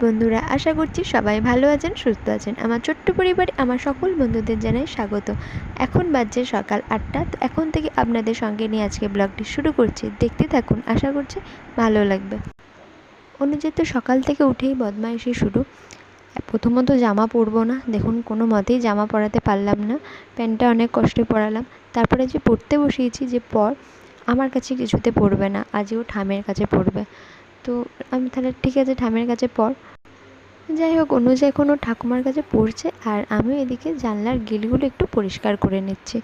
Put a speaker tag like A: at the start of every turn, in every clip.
A: বন্ধুরা, আশা করছি সবাই ভালো আছেন, সুস্থ আছেন। আমার ছোট্ট পরিবারে আমার সকল বন্ধুদের জানাই স্বাগত। এখন বাজছে সকাল 8টা। তো এখন থেকে আপনাদের সঙ্গে নিয়ে আজকে ব্লগটি শুরু করছি। দেখতে থাকুন, আশা করছি ভালো লাগবে। অনুযায়ী তো সকাল থেকে উঠেই বদমাইশি শুরু। প্রথমত জামা পরবো না, দেখুন কোনো মতেই জামা পরাতে পারলাম না, প্যান্টটা অনেক কষ্টে পরালাম। তারপরে যে পড়তে বসিয়েছি যে পর, আমার কাছে কিছুতে পড়বে না, আজও ঠামের কাছে পড়বে। তো আমি তাহলে ঠিক আছে, ঠামের কাছে পর। যাই হোক, অনুযায়ী এখন ওর ঠাকুমার কাছে পড়ছে, আর আমি এদিকে জানলার গ্রিলগুলো একটু পরিষ্কার করে নিচ্ছি।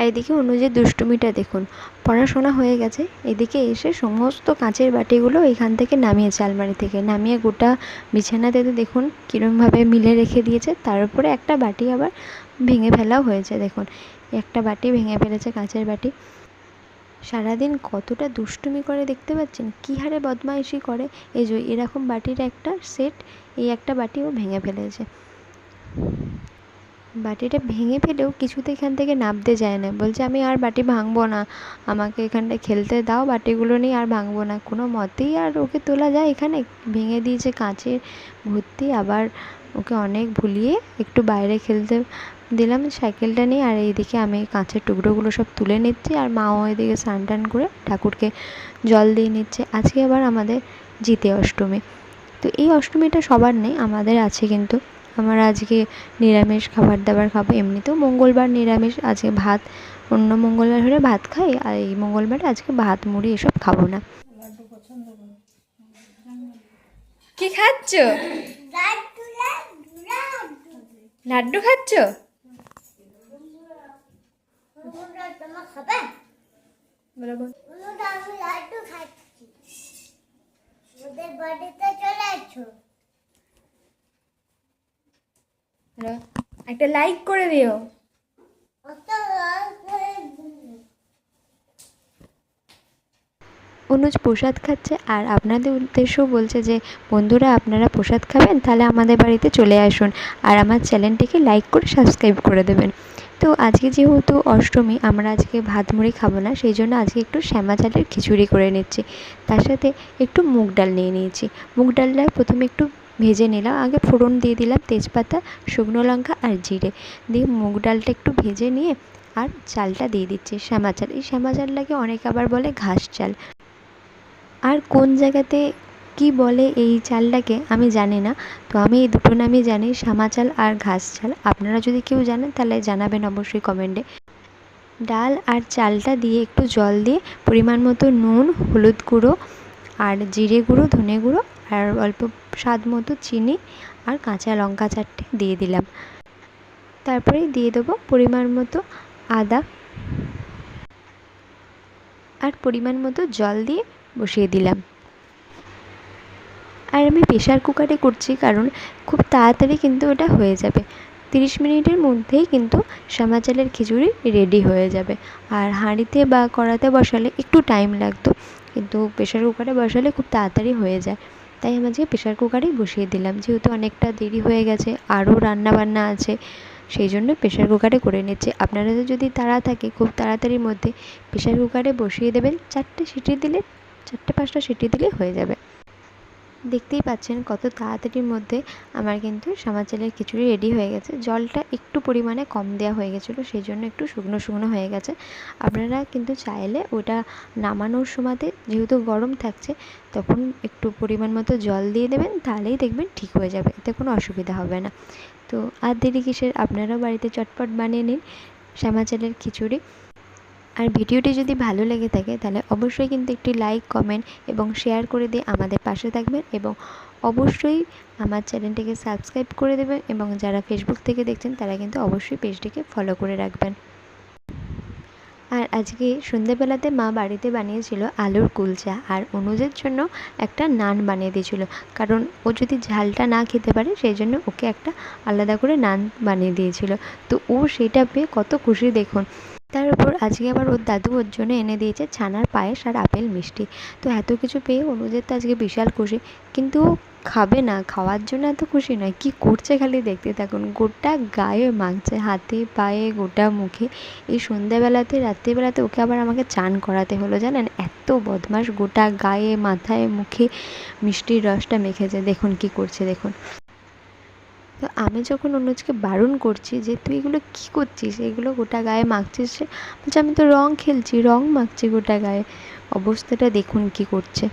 A: আর এদিকে অনুজের দুষ্টুমিটা দেখুন, পড়াশোনা হয়ে গেছে, এদিকে এসে সমস্ত কাঁচের বাটিগুলো এখান থেকে নামিয়েছে, আলমারি থেকে নামিয়ে গোটা বিছানাতে দেখুন কীরমভাবে মিলে রেখে দিয়েছে। তার উপরে একটা বাটি আবার ভেঙে ফেলাও হয়েছে, দেখুন একটা বাটি ভেঙে ফেলেছে, কাঁচের বাটি। সারাদিন কতটা দুষ্টুমি করে দেখতে পাচ্ছেন, কী হারে বদমাইশি করে। এই যে এরকম বাটির একটা সেট, এই একটা বাটি ও ভেঙে ফেলেছে। বাটিটা ভেঙে ফেলেও কিছুতে এখান থেকে নামতে যায় না, বলছে আমি আর বাটি ভাঙবো না, আমাকে এখানটায় খেলতে দাও, বাটিগুলো নিয়ে আর ভাঙবো না। কোনো মতেই আর ওকে তোলা যায়, এখানে ভেঙে দিয়েছে কাঁচের ভর্তি। আবার ওকে অনেক ভুলিয়ে একটু বাইরে খেলতে দিলাম সাইকেলটা নিয়ে, আর এইদিকে আমি কাঁচের টুকরোগুলো সব তুলে নিচ্ছি, আর মাও এদিকে স্নান টান করে ঠাকুরকে জল দিয়ে নিচ্ছে। আজকে আবার আমাদের জিতে অষ্টমী। তো এই অষ্টমীটা সবার নেই, আমাদের আছে। কিন্তু আমরা আজকে নিরামিষ খাবার দাবার খাবো। এমনিতেও মঙ্গলবার নিরামিষ, আজকে ভাত, অন্য মঙ্গলবার হলে ভাত খাই, আর এই মঙ্গলবারে আজকে ভাত মুড়ি এসব খাবো না। কি খাচ্ছ? লাড্ডু খাচ্ছ? একটা লাইক করে দিও। অনুজ প্রসাদ খাচ্ছে, আর আপনাদের উদ্দেশ্যও বলছে যে বন্ধুরা আপনারা প্রসাদ খাবেন তাহলে আমাদের বাড়িতে চলে আসুন, আর আমার চ্যানেলটিকে লাইক করে সাবস্ক্রাইব করে দেবেন। তো আজকে যেহেতু অষ্টমী, আমরা আজকে ভাত মুড়ি খাবো না, সেই জন্য আজকে একটু শ্যামা চালের খিচুড়ি করে নিচ্ছি। তার সাথে একটু মুগ ডাল নিয়ে নিয়েছি। মুগ ডালটা প্রথমে একটু ভেজে নিলাম, আগে ফোড়ন দিয়ে দিলাম তেজপাতা, শুকনো লঙ্কা আর জিরে দিয়ে, মুগ ডালটা একটু ভেজে নিয়ে আর চালটা দিয়ে দিচ্ছি, শ্যামা চাল। এই শ্যামা চালটাকে অনেকে আবার বলে ঘাস চাল, আর কোন জায়গাতে কি বলে এই চালটাকে আমি জানি না। তো আমি এই দুটো নামই জানি, শ্যামা চাল আর ঘাস চাল। আপনারা যদি কেউ জানেন তাহলে জানাবেন অবশ্যই কমেন্টে। ডাল আর চালটা দিয়ে একটু জল দিয়ে পরিমাণ মতো নুন, হলুদ গুঁড়ো আর জিরে গুঁড়ো, ধনে গুঁড়ো আর অল্প স্বাদ মতো চিনি আর কাঁচা লঙ্কা 4টে দিয়ে দিলাম। তারপরে দিয়ে দেবো পরিমাণ মতো আদা আর পরিমাণ মতো জল দিয়ে বসিয়ে দিলাম। আর আমি প্রেশার কুকারে করছি, কারণ খুব তাড়াতাড়ি কিন্তু ওটা হয়ে যাবে। 30 মিনিটের মধ্যেই কিন্তু শ্যামা চালের খিচুড়ি রেডি হয়ে যাবে। আর হাঁড়িতে বা কড়াতে বসালে একটু টাইম লাগতো, কিন্তু প্রেশার কুকারে বসালে খুব তাড়াতাড়ি হয়ে যায়। তাই আমি আজকে প্রেশার কুকারেই বসিয়ে দিলাম, যেহেতু অনেকটা দেরি হয়ে গেছে, আরও রান্নাবান্না আছে, সেই জন্য প্রেশার কুকারে করে নিচ্ছে। আপনাদের যদি তাড়া থাকে, খুব তাড়াতাড়ির মধ্যে প্রেশার কুকারে বসিয়ে দেবেন, 4টে 5টা সিটি দিলেই হয়ে যাবে। দেখতেই পাচ্ছেন কত তাড়াতাড়ির মধ্যে আমার কিন্তু শ্যামা চালের খিচুড়ি রেডি হয়ে গেছে। জলটা একটু পরিমাণে কম দেওয়া হয়ে গেছিলো, সেই জন্য একটু শুকনো শুকনো হয়ে গেছে। আপনারা কিন্তু চাইলে ওটা নামানোর সময়তে, যেহেতু গরম থাকছে, তখন একটু পরিমাণ মতো জল দিয়ে দেবেন, তাহলেই দেখবেন ঠিক হয়ে যাবে, এতে কোনো অসুবিধা হবে না। তো আর দেরি কিসের, আপনারাও বাড়িতে চটপট বানিয়ে নিন শ্যামা চালের খিচুড়ি। আর ভিডিওটি যদি ভালো লেগে থাকে তাহলে অবশ্যই কিন্তু একটি লাইক, কমেন্ট এবং শেয়ার করে দিয়ে আমাদের পাশে থাকবেন এবং অবশ্যই আমার চ্যানেলটিকে সাবস্ক্রাইব করে দেবেন এবং যারা ফেসবুক থেকে দেখছেন তারা কিন্তু অবশ্যই পেজটিকে ফলো করে রাখবেন। আর আজকে সন্ধ্যেবেলাতে মা বাড়িতে বানিয়েছিল আলুর কুলচা, আর অনুজের জন্য একটা নান বানিয়ে দিয়েছিল, কারণ ও যদি ঝালটা না খেতে পারে সেই জন্য ওকে একটা আলাদা করে নান বানিয়ে দিয়েছিল। তো ও সেটা পেয়ে কত খুশি দেখুন। তার উপর আজকে আবার ওর দাদু ওর জন্য এনে দিয়েছে ছানার পায়েস আর আপেল মিষ্টি। তো এত কিছু পেয়ে অনুজের তো আজকে বিশাল খুশি, কিন্তু ও খাবে না, খাওয়ার জন্য এত খুশি নয়, কী করছে খালি দেখতে থাকুন। গোটা গায়ে মাখছে, হাতে পায়ে গোটা মুখে। এই সন্ধ্যাবেলাতে রাত্রিবেলাতে ওকে আবার আমাকে চান করাতে হলো জানেন, এত বদমাস, গোটা গায়ে মাথায় মুখে মিষ্টির রসটা মেখেছে। দেখুন কী করছে দেখুন। তো আমি যখন অনুজকে বারণ করছি যে তুই এগুলো কী করছিস, এগুলো গোটা গায়ে মাখছিস, সে বলছে আমি তো রং খেলছি, রং মাখছি গোটা গায়ে। অবস্থাটা দেখুন কী করছে।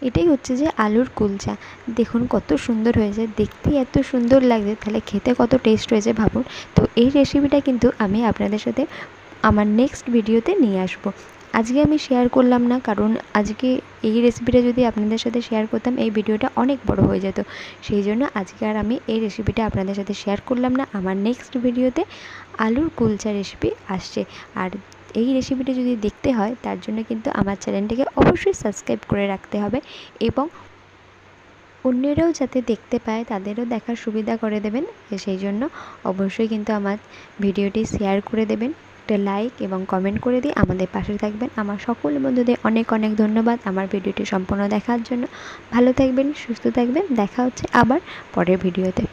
A: এটাই হচ্ছে যে আলুর কুলচা। দেখুন কত সুন্দর হয়েছে, দেখতেই এত সুন্দর লাগছে, তাহলে খেতে কত টেস্ট হয়েছে ভাবুন। তো এই রেসিপিটা কিন্তু আমি আপনাদের সাথে আমার নেক্সট ভিডিওতে নিয়ে আসব। আজকে আমি শেয়ার করলাম না, কারণ আজকে এই রেসিপিটা যদি আপনাদের সাথে শেয়ার করতাম এই ভিডিওটা অনেক বড় হয়ে যেত, সেই জন্য আজকে আর আমি এই রেসিপিটা আপনাদের সাথে শেয়ার করলাম না। আমার নেক্সট ভিডিওতে আলুর কুলচা রেসিপি আসছে। আর এই রেসিপিটা যদি দেখতে হয় তার জন্য কিন্তু আমার চ্যানেলটিকে অবশ্যই সাবস্ক্রাইব করে রাখতে হবে এবং অন্যরাও যাতে দেখতে পায় তাদেরও দেখার সুবিধা করে দেবেন। সেই জন্য অবশ্যই কিন্তু আমার ভিডিওটি শেয়ার করে দেবেন, একটা লাইক এবং কমেন্ট করে দিয়ে আমাদের পাশে থাকবেন। আমার সকল বন্ধুদের অনেক অনেক ধন্যবাদ আমার ভিডিওটি সম্পূর্ণ দেখার জন্য। ভালো থাকবেন, সুস্থ থাকবেন, দেখা হচ্ছে আবার পরের ভিডিওতে।